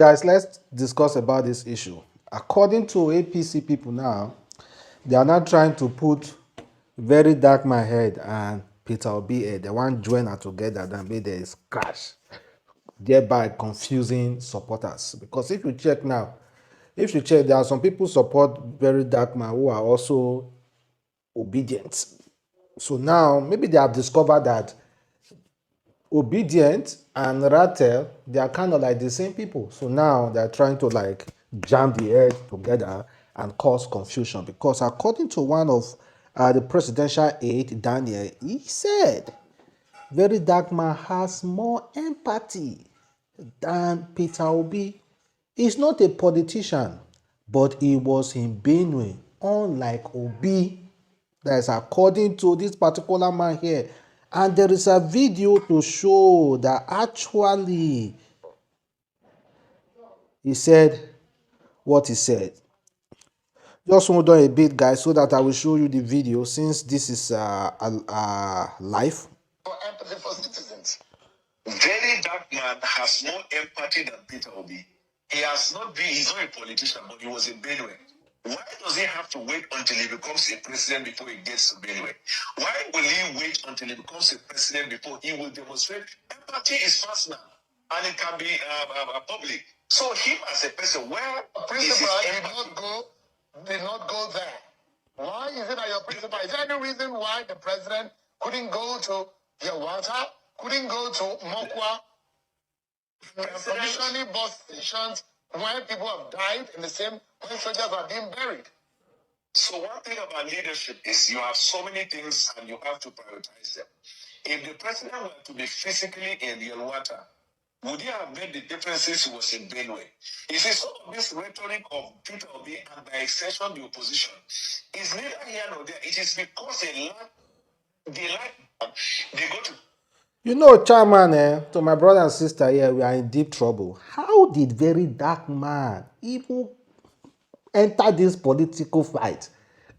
Guys, let's discuss about this issue. According to APC people now, they are not trying to put very dark my head and Peter Obi head. They want join her together and make there is crash, thereby confusing supporters. Because if you check now, if you check, there are some people support very dark man who are also obedient. So now maybe they have discovered that obedient and Ratel, they are kind of like the same people. So now they're trying to like jam the head together and cause confusion. Because according to one of the presidential aide, Daniel, he said very dark man has more empathy than Peter Obi. He's not a politician, but he was in Benue, unlike Obi. That is according to this particular man here. And there is a video to show that actually he said what he said. Just hold on a bit, guys, so that I will show you the video since this is live. For empathy for citizens. Very dark man has more empathy than Peter Obi. He's not a politician, but he was in Benue. Why does he have to wait until he becomes a president before he gets to Benue? Why will he wait until he becomes a president before he will demonstrate? Empathy is personal and it can be public. So him as a person, where principal did not go there. Why is it that your principal? Is there any reason why the president couldn't go to Yawata, couldn't go to Mokwa, commissioning bus stations when people have died in the same when soldiers are being buried? So one thing about leadership is you have so many things and you have to prioritize them. If the president were to be physically in Yelwata, would he have made the differences he was in Benue? You see, some of this rhetoric of Peter Obi and by extension the opposition is neither here nor there. It is because they go to. You know, chairman, to my brother and sister here, we are in deep trouble. How did very dark man even enter this political fight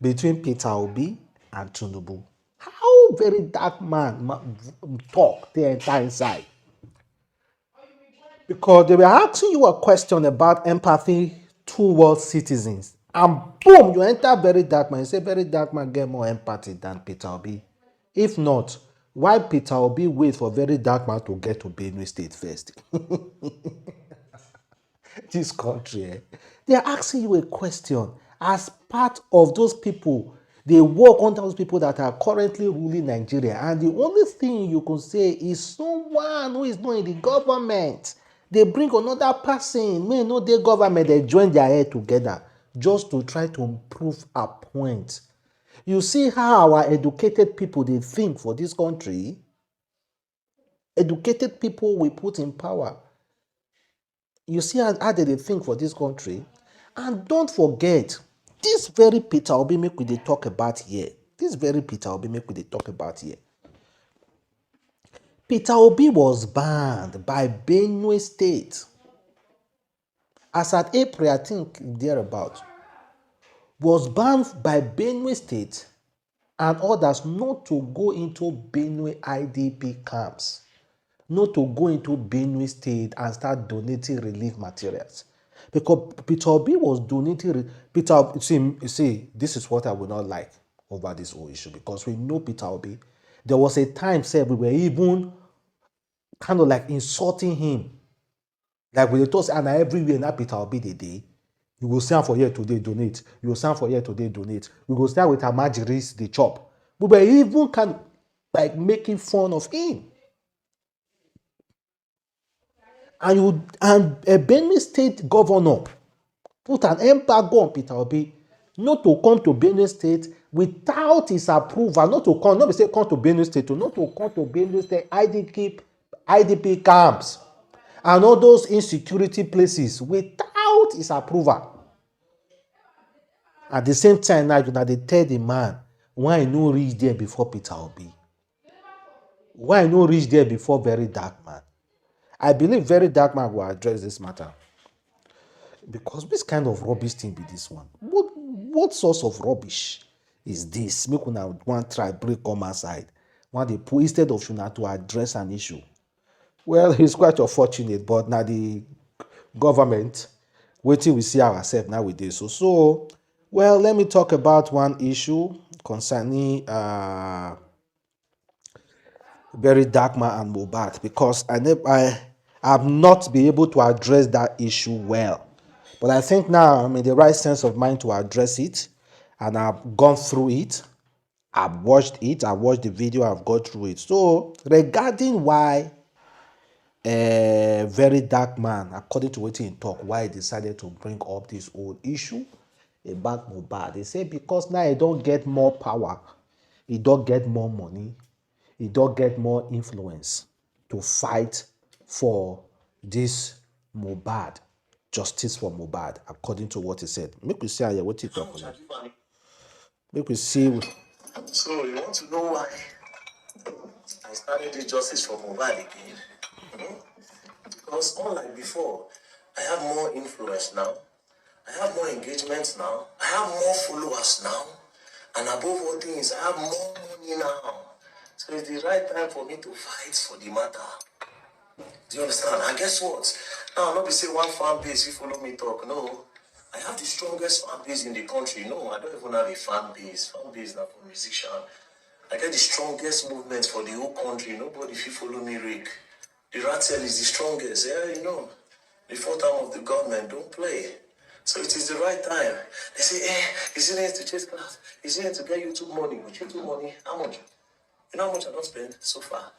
between Peter Obi and Tinubu? How very dark man talk they enter inside? Because they were asking you a question about empathy towards citizens. And boom, you enter very dark man. You say very dark man get more empathy than Peter Obi. If not, why Peter Obi wait for very dark man to get to Benue State first? This country, they are asking you a question as part of those people. They work under those people that are currently ruling Nigeria. And the only thing you can say is someone who is not in the government. They bring another person, may know the government, they join their head together just to try to prove a point. You see how our educated people, they think for this country. Educated people we put in power. You see how they think for this country. And don't forget, this very Peter Obi make we dey talk about here. This very Peter Obi make we dey talk about here. Peter Obi was banned by Benue State. As at April, I think thereabout, was banned by Benue State and others not to go into Benue IDP camps, not to go into Benue State and start donating relief materials. Because Peter Obi was donating. See, this is what I would not like over this whole issue, because we know Peter Obi. There was a time, said we were even kind of like insulting him. Like we told, and everywhere now Peter Obi the day. You will stand for here today, donate. You will stand for here today, donate. We will start with Amajiris, the chop. We were even kind of like making fun of him. And a Benue State governor put an embargo on Peter Obi not to come to Benue State without his approval, not to come to Benue State, not to come to Benue State IDP camps and all those insecurity places without his approval. At the same time, now they tell the man why he no reach there before Peter Obi. Why he no reach there before very dark man. I believe very dark man will address this matter. Because this kind of rubbish thing be this one. What source of rubbish is this? Make una one try break come outside. One they put instead of una to address an issue. Well, it's quite unfortunate, but now the government, waiting we see ourselves nowadays. So, well, let me talk about one issue concerning VeryDarkMan and Mohbad, because I have not been able to address that issue well. But I think now I'm in the right sense of mind to address it, and I've gone through it. I've watched it. I watched the video. I've gone through it. So regarding why VeryDarkMan, according to what he talk, why he decided to bring up this old issue about Mohbad, he said because now he don't get more power, he don't get more money, he don't get more influence to fight for this Mohbad, justice for Mohbad, according to what he said. Make we see how what he talk about. Make we see. So you want to know why I started the justice for Mohbad again? Because unlike before, I have more influence now. I have more engagement now. I have more followers now. And above all things, I have more money now. So it's the right time for me to fight for the matter. Do you understand? And guess what? Now, I'm not be say one fan base, you follow me talk. No. I have the strongest fan base in the country. No, I don't even have a fan base. Fan base now for musician. I get the strongest movement for the whole country. Nobody if you follow me, Rick. The Rattel is the strongest. Yeah, you know. The fourth arm of the government, don't play. So it is the right time. They say, is it need to chase class? Is it need to get YouTube money? With YouTube money, how much? You know how much I don't spend so far?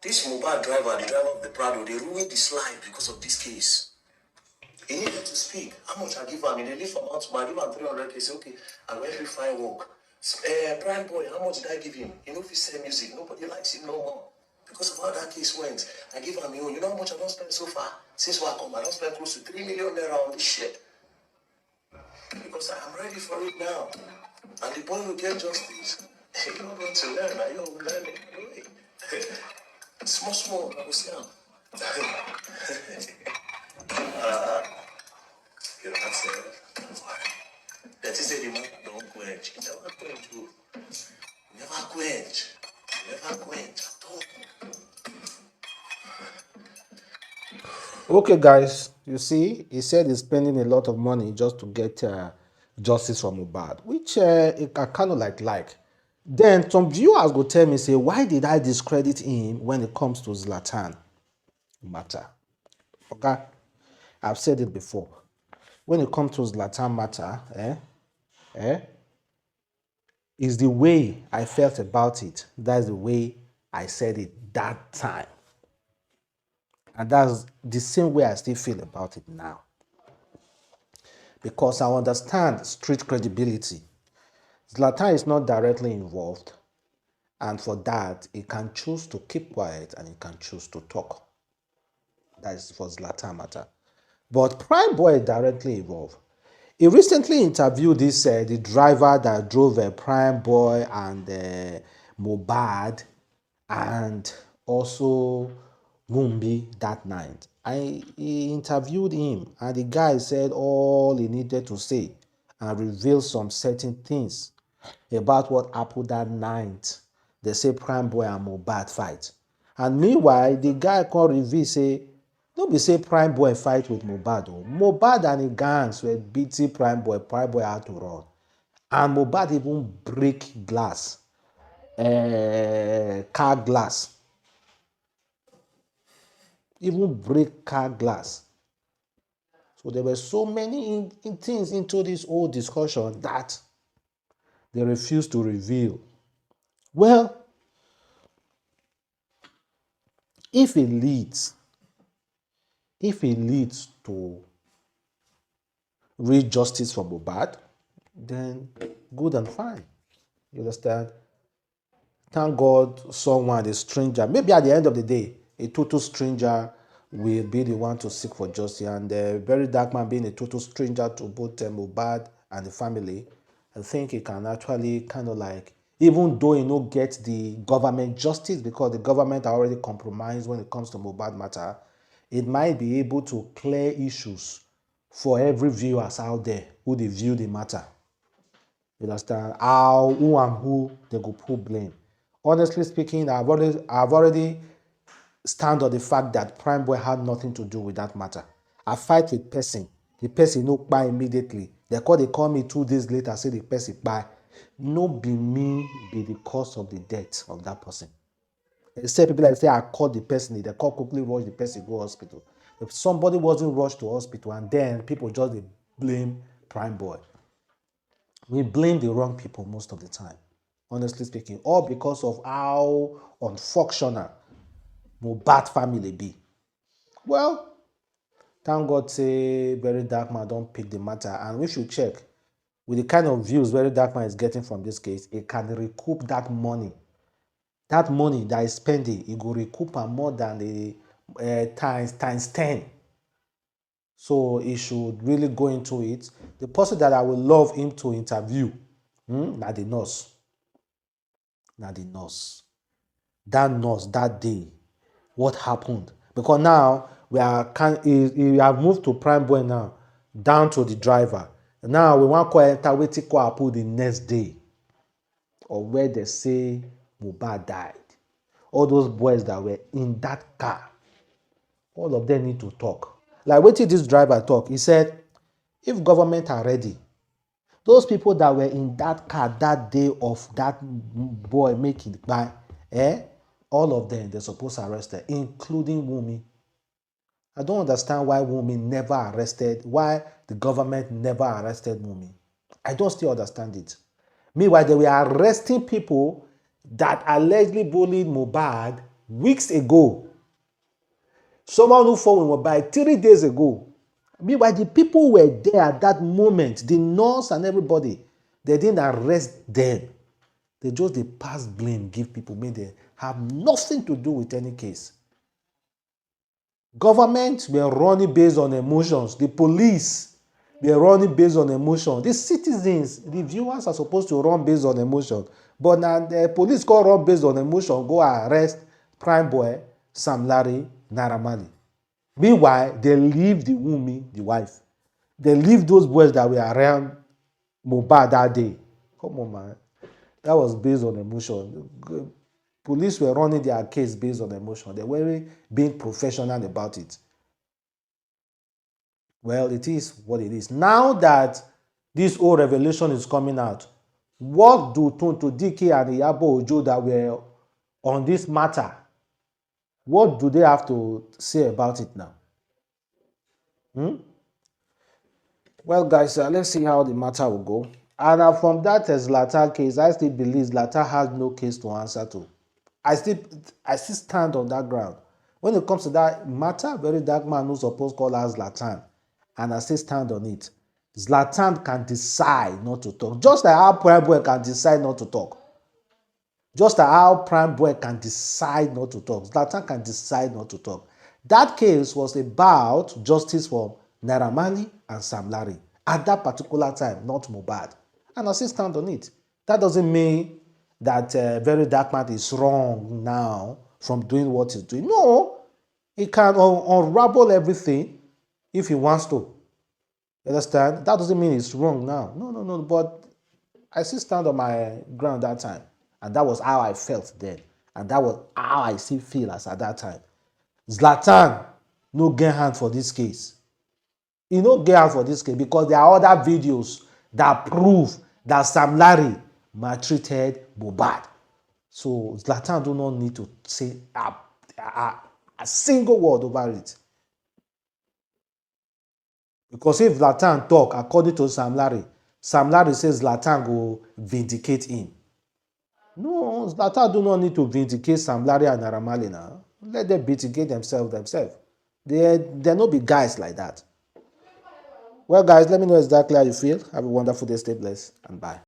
This Mohbad driver, the driver of the Prado, they ruined his life because of this case. He needed to speak. How much I give him? They leave from out to my give him 300K. Say, okay, I went to find work. Prime boy, how much did I give him? You know, if he say music, nobody likes him no more. Because of how that case went, I give him you know how much I don't spend so far? Since I come, I don't spend close to 3 million naira on this shit. Because I am ready for it now. And the boy will get justice. You don't want to learn, I don't learn it. Small, I will say. You know, that's it. That is the man don't quench. You never quench, you. Never quench. Never quench at all. Okay, guys, you see, he said he's spending a lot of money just to get justice for Mohbad, which I kind of like. Then some viewers go tell me, say, why did I discredit him when it comes to Zlatan matter? Okay, I've said it before. When it comes to Zlatan matter, is the way I felt about it. That's the way I said it that time. And that's the same way I still feel about it now. Because I understand street credibility. Zlatan is not directly involved, and for that, he can choose to keep quiet and he can choose to talk. That is for Zlatan matter. But Prime Boy is directly involved. He recently interviewed the driver that drove Prime Boy and Mohbad, and also Wunmi that night. He interviewed him, and the guy said all he needed to say and revealed some certain things about what happened that night. They say Prime Boy and Mohbad fight. And meanwhile, the guy called reveal say, don't be say Prime Boy fight with Mohbad. Mohbad and the gangs were beating Prime Boy. Prime Boy had to run. And Mohbad even break glass, car glass. Even break car glass. So there were so many things into this whole discussion that they refused to reveal. Well, if it leads to real justice for Mohbad, then good and fine. You understand? Thank God someone, a stranger, maybe at the end of the day, a total stranger will be the one to seek for justice. And VeryDarkMan being a total stranger to both Mohbad and the family, I think he can actually kind of like, even though he no get the government justice because the government are already compromised when it comes to Mohbad matter, it might be able to clear issues for every viewers out there who they view the matter. You understand? How, who and who they go put blame. Honestly speaking, I've already stand on the fact that Prime Boy had nothing to do with that matter. I fight with person, the person no kpai immediately. They call me 2 days later, say the person kpai. No be me be the cause of the death of that person. Except people like say I called the person, they call quickly rush the person go hospital. If somebody wasn't rushed to hospital and then people just blame Prime Boy. We blame the wrong people most of the time, honestly speaking, all because of how unfunctional Mohbad family be. Well, thank God say VeryDarkMan don't pick the matter, and we should check with the kind of views VeryDarkMan is getting from this case, it can recoup that money. That money that is spending, it will recoup more than the times 10. So he should really go into it. The person that I would love him to interview, na the nurse. Na the nurse. That nurse that day, what happened? Because now we have moved to Prime Boy now, down to the driver. Now we want to enter wetin call Apu the next day, or where they say Mohbad died. All those boys that were in that car, all of them need to talk. Like wetin this driver talk, he said, if government are ready, those people that were in that car that day of that boy making kpai, all of them, they're supposed to arrest her, including Wunmi. I don't understand why Wunmi never arrested, why the government never arrested Wunmi. I don't still understand it. Meanwhile, they were arresting people that allegedly bullied Mohbad weeks ago. Someone who fought with Mohbad 3 days ago. Meanwhile, the people were there at that moment, the nurse and everybody. They didn't arrest them. They just pass blame, give people, make they have nothing to do with any case. Government were running based on emotions. The police were running based on emotion. The citizens, the viewers are supposed to run based on emotion. But now the police go run based on emotion, go arrest Prime Boy, Sam Larry, Naira Marley. Meanwhile, they leave the Wunmi, the wife. They leave those boys that were around Mohbad that day. Come on, man. That was based on emotion. Police were running their case based on emotion. They weren't being professional about it. Well, it is what it is. Now that this whole revelation is coming out, what do Tonto Dike and Iyabo Ojo that were on this matter, what do they have to say about it now? Well, guys, let's see how the matter will go. And from that Zlatan case, I still believe Zlatan has no case to answer to. I still stand on that ground. When it comes to that matter, VeryDarkMan who's supposed to call out Zlatan, and I still stand on it. Zlatan can decide not to talk, just like how Prime Boy can decide not to talk. Just like how Prime Boy can decide not to talk, Zlatan can decide not to talk. That case was about justice for Naira Marley and Sam Larry at that particular time, not Mohbad. And I still stand on it. That doesn't mean that VeryDarkMan is wrong now from doing what he's doing. No, he can unravel everything if he wants to. You understand? That doesn't mean it's wrong now. No. But I still stand on my ground that time. And that was how I felt then. And that was how I still feel as at that time. Zlatan no get hand for this case. He no get hand for this case because there are other videos that prove that Sam Larry maltreated Mohbad. So Zlatan do not need to say a single word over it. Because if Zlatan talk according to Sam Larry says Zlatan go vindicate him. No, Zlatan do not need to vindicate Sam Larry and Naira Marley now. Let them vindicate themselves. They're not big guys like that. Well, guys, let me know exactly how you feel. Have a wonderful day. Stay blessed and bye.